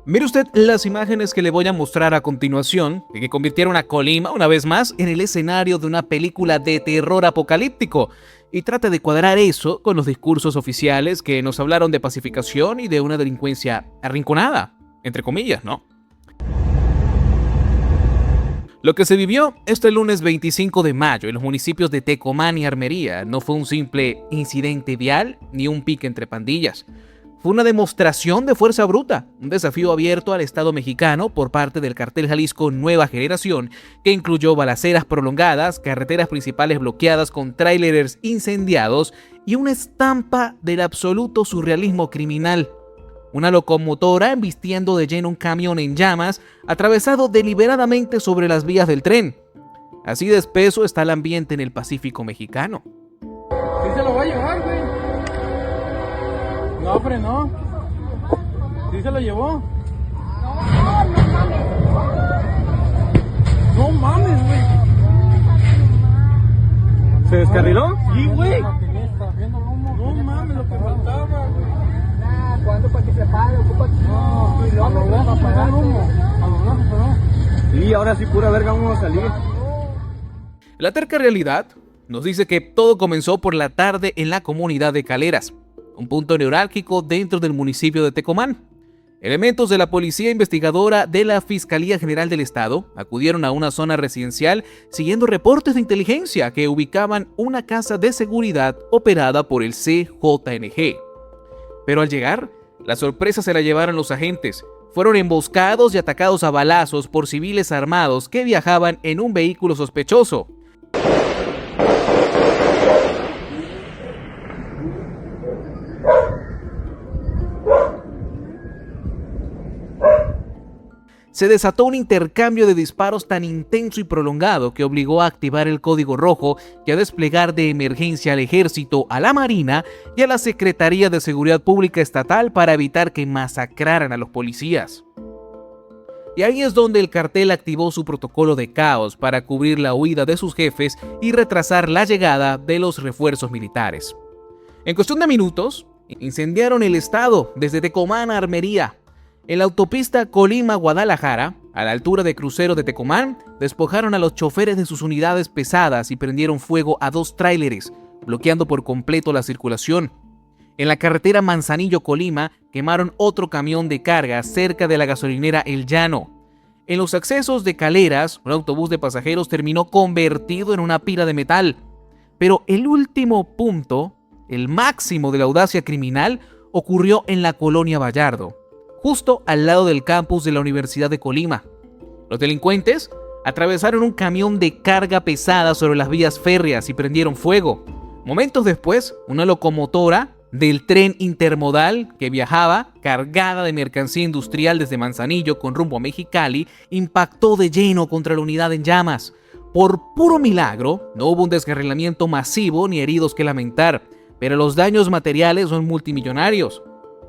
Mire usted las imágenes que le voy a mostrar a continuación, que convirtieron a Colima, una vez más, en el escenario de una película de terror apocalíptico. Y trate de cuadrar eso con los discursos oficiales que nos hablaron de pacificación y de una delincuencia arrinconada, entre comillas, ¿no? Lo que se vivió este lunes 25 de mayo en los municipios de Tecomán y Armería no fue un simple incidente vial ni un pique entre pandillas. Fue una demostración de fuerza bruta, un desafío abierto al Estado mexicano por parte del Cartel Jalisco Nueva Generación, que incluyó balaceras prolongadas, carreteras principales bloqueadas con tráileres incendiados y una estampa del absoluto surrealismo criminal. Una locomotora embistiendo de lleno un camión en llamas, atravesado deliberadamente sobre las vías del tren. Así de espeso está el ambiente en el Pacífico mexicano. Sí se lo va a llevar, güey. No frenó. Sí se lo llevó. No mames, güey. ¿Se descarriló? Sí, güey. No mames, lo que faltaba, güey. ¿Cuándo para que se pare? No, Y luego a lo apagar humo. Sí, ahora sí, pura verga, vamos a salir. La terca realidad nos dice que todo comenzó por la tarde en la comunidad de Caleras, un punto neurálgico dentro del municipio de Tecomán. Elementos de la Policía Investigadora de la Fiscalía General del Estado acudieron a una zona residencial siguiendo reportes de inteligencia que ubicaban una casa de seguridad operada por el CJNG. Pero al llegar, la sorpresa se la llevaron los agentes. Fueron emboscados y atacados a balazos por civiles armados que viajaban en un vehículo sospechoso. Se desató un intercambio de disparos tan intenso y prolongado que obligó a activar el código rojo y a desplegar de emergencia al Ejército, a la Marina y a la Secretaría de Seguridad Pública Estatal para evitar que masacraran a los policías. Y ahí es donde el cartel activó su protocolo de caos para cubrir la huida de sus jefes y retrasar la llegada de los refuerzos militares. En cuestión de minutos, incendiaron el estado desde Tecomán a Armería. En la autopista Colima-Guadalajara, a la altura de crucero de Tecomán, despojaron a los choferes de sus unidades pesadas y prendieron fuego a 2 tráileres, bloqueando por completo la circulación. En la carretera Manzanillo-Colima, quemaron otro camión de carga cerca de la gasolinera El Llano. En los accesos de Caleras, un autobús de pasajeros terminó convertido en una pila de metal. Pero el último punto, el máximo de la audacia criminal, ocurrió en la colonia Vallardo, justo al lado del campus de la Universidad de Colima. Los delincuentes atravesaron un camión de carga pesada sobre las vías férreas y prendieron fuego. Momentos después, una locomotora del tren intermodal que viajaba cargada de mercancía industrial desde Manzanillo con rumbo a Mexicali impactó de lleno contra la unidad en llamas. Por puro milagro, no hubo un descarrilamiento masivo ni heridos que lamentar, pero los daños materiales son multimillonarios.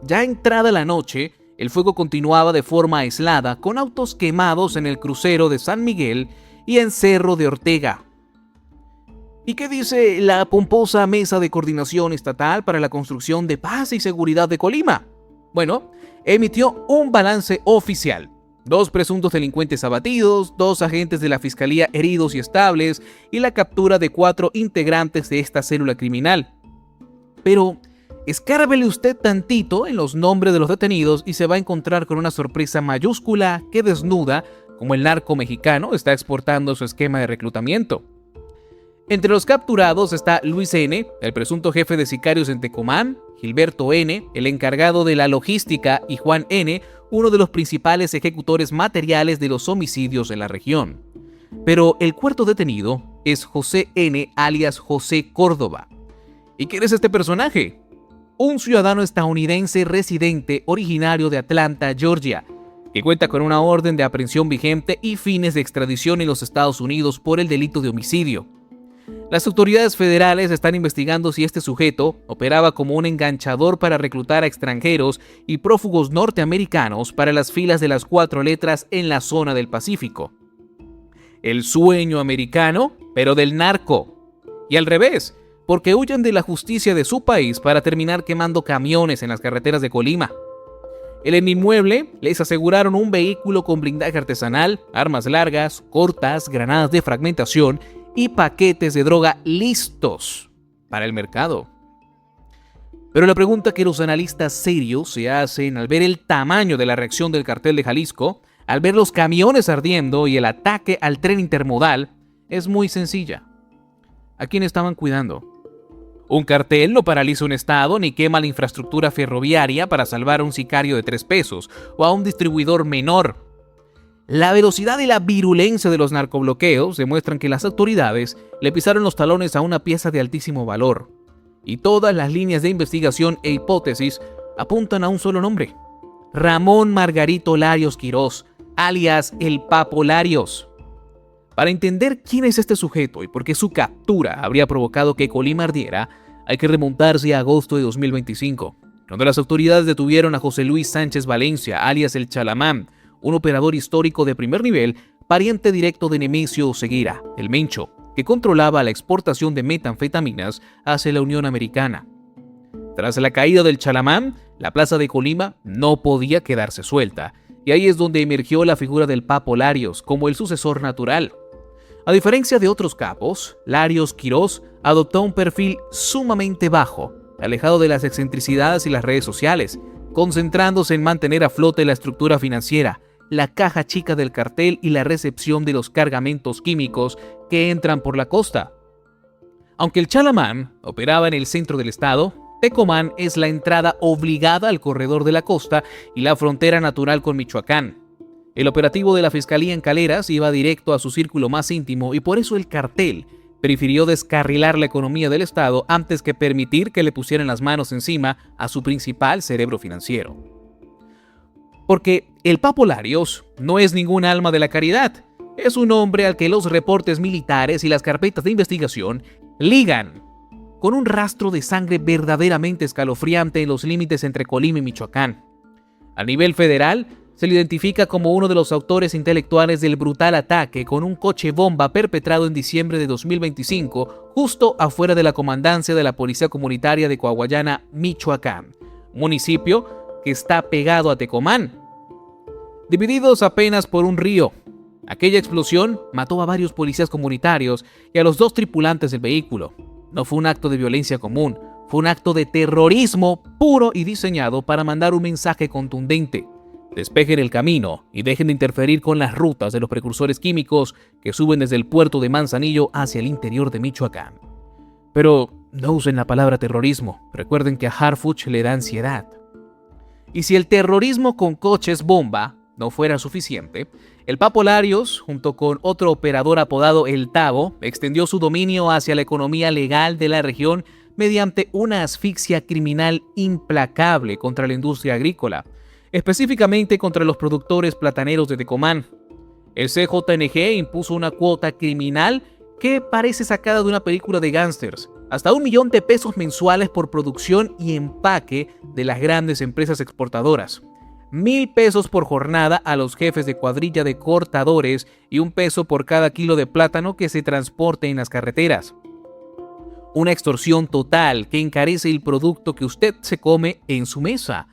Ya entrada la noche, el fuego continuaba de forma aislada, con autos quemados en el crucero de San Miguel y en Cerro de Ortega. ¿Y qué dice la pomposa Mesa de Coordinación Estatal para la Construcción de Paz y Seguridad de Colima? Bueno, emitió un balance oficial. 2 presuntos delincuentes abatidos, 2 agentes de la Fiscalía heridos y estables, y la captura de 4 integrantes de esta célula criminal. Pero escárbele usted tantito en los nombres de los detenidos y se va a encontrar con una sorpresa mayúscula que desnuda cómo el narco mexicano está exportando su esquema de reclutamiento. Entre los capturados está Luis N., el presunto jefe de sicarios en Tecomán, Gilberto N., el encargado de la logística, y Juan N., uno de los principales ejecutores materiales de los homicidios en la región. Pero el cuarto detenido es José N., alias José Córdoba. ¿Y quién es este personaje? Un ciudadano estadounidense residente originario de Atlanta, Georgia, que cuenta con una orden de aprehensión vigente y fines de extradición en los Estados Unidos por el delito de homicidio. Las autoridades federales están investigando si este sujeto operaba como un enganchador para reclutar a extranjeros y prófugos norteamericanos para las filas de las 4 letras en la zona del Pacífico. El sueño americano, pero del narco. Y al revés, porque huyen de la justicia de su país para terminar quemando camiones en las carreteras de Colima. En el inmueble les aseguraron un vehículo con blindaje artesanal, armas largas, cortas, granadas de fragmentación y paquetes de droga listos para el mercado. Pero la pregunta que los analistas serios se hacen al ver el tamaño de la reacción del cartel de Jalisco, al ver los camiones ardiendo y el ataque al tren intermodal, es muy sencilla. ¿A quién estaban cuidando? Un cartel no paraliza un estado ni quema la infraestructura ferroviaria para salvar a un sicario de 3 pesos o a un distribuidor menor. La velocidad y la virulencia de los narcobloqueos demuestran que las autoridades le pisaron los talones a una pieza de altísimo valor. Y todas las líneas de investigación e hipótesis apuntan a un solo nombre: Ramón Margarito Larios Quirós, alias el Papo Larios. Para entender quién es este sujeto y por qué su captura habría provocado que Colima ardiera, hay que remontarse a agosto de 2025, cuando las autoridades detuvieron a José Luis Sánchez Valencia, alias el Chalamán, un operador histórico de primer nivel, pariente directo de Nemesio Oseguera, el Mencho, que controlaba la exportación de metanfetaminas hacia la Unión Americana. Tras la caída del Chalamán, la plaza de Colima no podía quedarse suelta, y ahí es donde emergió la figura del Papo Larios como el sucesor natural. A diferencia de otros capos, Larios Quirós adoptó un perfil sumamente bajo, alejado de las excentricidades y las redes sociales, concentrándose en mantener a flote la estructura financiera, la caja chica del cartel y la recepción de los cargamentos químicos que entran por la costa. Aunque el Chalamán operaba en el centro del estado, Tecomán es la entrada obligada al corredor de la costa y la frontera natural con Michoacán. El operativo de la Fiscalía en Caleras iba directo a su círculo más íntimo y por eso el cartel prefirió descarrilar la economía del estado antes que permitir que le pusieran las manos encima a su principal cerebro financiero. Porque el Papo Larios no es ningún alma de la caridad, es un hombre al que los reportes militares y las carpetas de investigación ligan con un rastro de sangre verdaderamente escalofriante en los límites entre Colima y Michoacán. A nivel federal, se le identifica como uno de los autores intelectuales del brutal ataque con un coche bomba perpetrado en diciembre de 2025, justo afuera de la comandancia de la Policía Comunitaria de Coahuayana, Michoacán, municipio que está pegado a Tecomán, divididos apenas por un río. Aquella explosión mató a varios policías comunitarios y a los 2 tripulantes del vehículo. No fue un acto de violencia común, fue un acto de terrorismo puro y diseñado para mandar un mensaje contundente. Despejen el camino y dejen de interferir con las rutas de los precursores químicos que suben desde el puerto de Manzanillo hacia el interior de Michoacán. Pero no usen la palabra terrorismo, recuerden que a Harfuch le da ansiedad. Y si el terrorismo con coches bomba no fuera suficiente, el Papo Larios, junto con otro operador apodado El Tavo, extendió su dominio hacia la economía legal de la región mediante una asfixia criminal implacable contra la industria agrícola, específicamente contra los productores plataneros de Tecomán. El CJNG impuso una cuota criminal que parece sacada de una película de gángsters, hasta $1 millón mensuales por producción y empaque de las grandes empresas exportadoras, $1,000 por jornada a los jefes de cuadrilla de cortadores y $1 por cada kilo de plátano que se transporte en las carreteras. Una extorsión total que encarece el producto que usted se come en su mesa.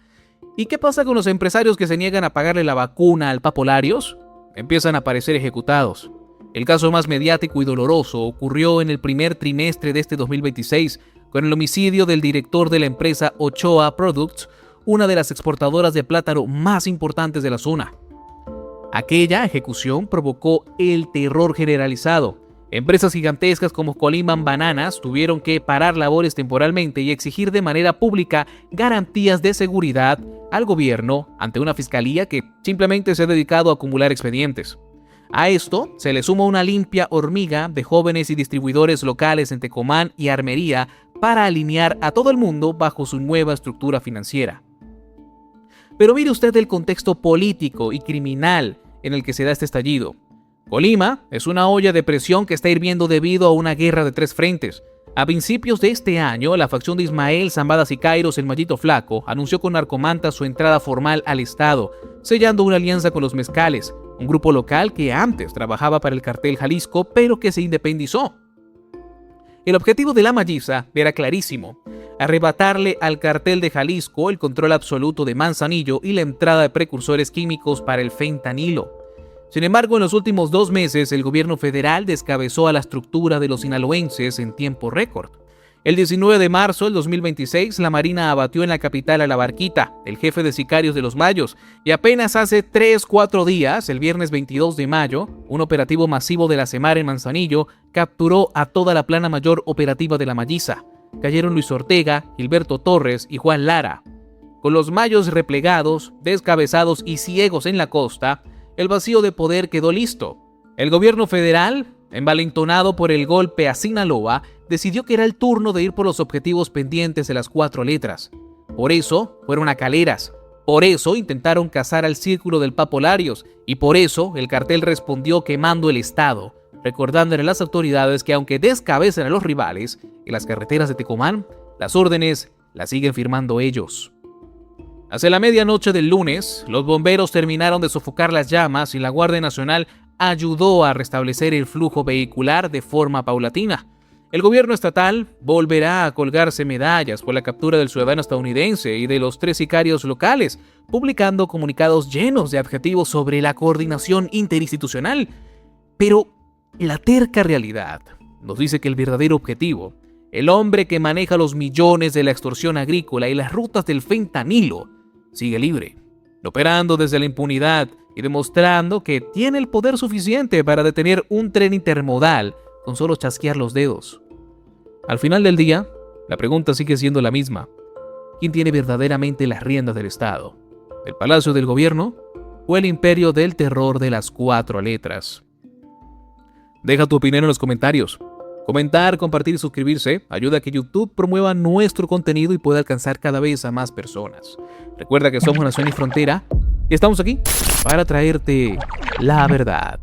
¿Y qué pasa con los empresarios que se niegan a pagarle la vacuna al Papo Larios? Empiezan a aparecer ejecutados. El caso más mediático y doloroso ocurrió en el primer trimestre de este 2026 con el homicidio del director de la empresa Ochoa Products, una de las exportadoras de plátano más importantes de la zona. Aquella ejecución provocó el terror generalizado. Empresas gigantescas como Coliman Bananas tuvieron que parar labores temporalmente y exigir de manera pública garantías de seguridad al gobierno ante una fiscalía que simplemente se ha dedicado a acumular expedientes. A esto se le suma una limpia hormiga de jóvenes y distribuidores locales en Tecomán y Armería para alinear a todo el mundo bajo su nueva estructura financiera. Pero mire usted el contexto político y criminal en el que se da este estallido. Colima es una olla de presión que está hirviendo debido a una guerra de 3 frentes. A principios de este año, la facción de Ismael Zambada Sicairos, el Mallito Flaco, anunció con Narcomanta su entrada formal al Estado, sellando una alianza con los Mezcales, un grupo local que antes trabajaba para el cartel Jalisco, pero que se independizó. El objetivo de la Malliza era clarísimo: arrebatarle al cartel de Jalisco el control absoluto de Manzanillo y la entrada de precursores químicos para el fentanilo. Sin embargo, en los últimos 2 meses, el gobierno federal descabezó a la estructura de los sinaloenses en tiempo récord. El 19 de marzo del 2026, la Marina abatió en la capital a La Barquita, el jefe de sicarios de los Mayos, y apenas hace 3-4 días, el viernes 22 de mayo, un operativo masivo de la Semar en Manzanillo capturó a toda la plana mayor operativa de la Malliza. Cayeron Luis Ortega, Gilberto Torres y Juan Lara. Con los Mayos replegados, descabezados y ciegos en la costa, el vacío de poder quedó listo. El gobierno federal, envalentonado por el golpe a Sinaloa, decidió que era el turno de ir por los objetivos pendientes de las 4 letras. Por eso fueron a Caleras, por eso intentaron cazar al Círculo del Papolarios y por eso el cartel respondió quemando el estado, recordándole a las autoridades que aunque descabezan a los rivales, en las carreteras de Tecomán, las órdenes las siguen firmando ellos. Hacia la medianoche del lunes, los bomberos terminaron de sofocar las llamas y la Guardia Nacional ayudó a restablecer el flujo vehicular de forma paulatina. El gobierno estatal volverá a colgarse medallas por la captura del ciudadano estadounidense y de los 3 sicarios locales, publicando comunicados llenos de adjetivos sobre la coordinación interinstitucional. Pero la terca realidad nos dice que el verdadero objetivo, el hombre que maneja los millones de la extorsión agrícola y las rutas del fentanilo, sigue libre, operando desde la impunidad y demostrando que tiene el poder suficiente para detener un tren intermodal con solo chasquear los dedos. Al final del día, la pregunta sigue siendo la misma: ¿quién tiene verdaderamente las riendas del Estado? ¿El Palacio del Gobierno o el imperio del terror de las 4 letras? Deja tu opinión en los comentarios. Comentar, compartir y suscribirse ayuda a que YouTube promueva nuestro contenido y pueda alcanzar cada vez a más personas. Recuerda que somos Nación y Frontera y estamos aquí para traerte la verdad.